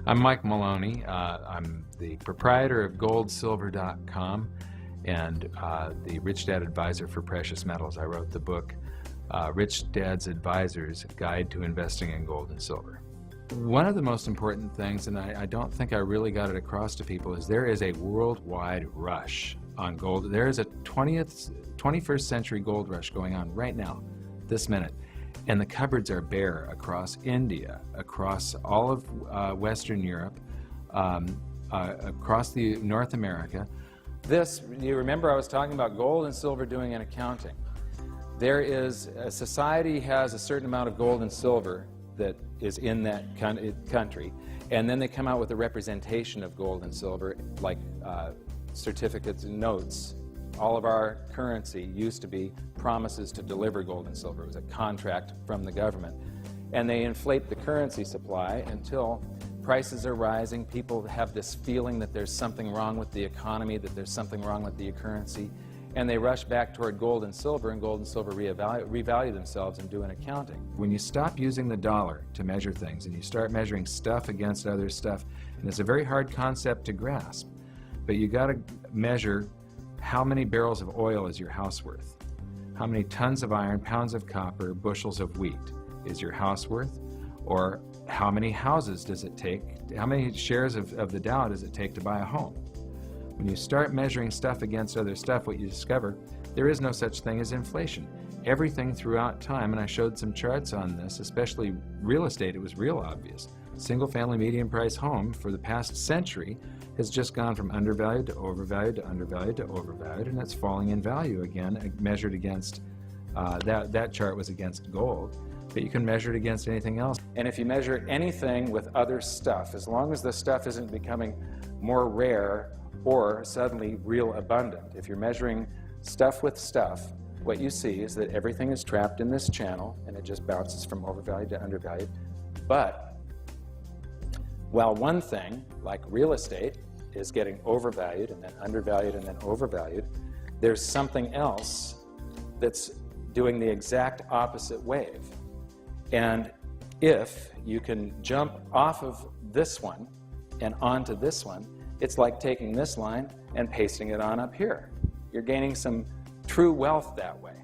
I'm Mike Maloney. I'm the proprietor of goldsilver.com and the Rich Dad Advisor for Precious Metals. I wrote the book, Rich Dad's Advisor's Guide to Investing in Gold and Silver. One of the most important things, and I don't think I really got it across to people, is there is a worldwide rush on gold. There is a 21st century gold rush going on right now, this minute. And the cupboards are bare across India, across all of Western Europe, across North America. You remember I was talking about gold and silver doing an accounting. Society has a certain amount of gold and silver that is in that country, and then they come out with a representation of gold and silver, like certificates and notes. All of our currency used to be promises to deliver gold and silver. It was a contract from the government. And they inflate the currency supply until prices are rising. People have this feeling that there's something wrong with the economy, that there's something wrong with the currency, and they rush back toward gold and silver revalue themselves and do an accounting. When you stop using the dollar to measure things and you start measuring stuff against other stuff, and it's a very hard concept to grasp, but you got to measure how many barrels of oil is your house worth? How many tons of iron, pounds of copper, bushels of wheat is your house worth? Or how many houses does it take, how many shares of the Dow does it take to buy a home? When you start measuring stuff against other stuff, what you discover, there is no such thing as inflation. Everything throughout time, and I showed some charts on this, especially real estate, it was real obvious. Single-family median-price home for the past century has just gone from undervalued to overvalued to undervalued to overvalued, and it's falling in value again, measured against, that chart was against gold, but you can measure it against anything else. And if you measure anything with other stuff, as long as the stuff isn't becoming more rare or suddenly real abundant, if you're measuring stuff with stuff, what you see is that everything is trapped in this channel and it just bounces from overvalued to undervalued. But while one thing, like real estate, is getting overvalued and then undervalued and then overvalued, there's something else that's doing the exact opposite wave. And if you can jump off of this one and onto this one, it's like taking this line and pasting it on up here. You're gaining some true wealth that way.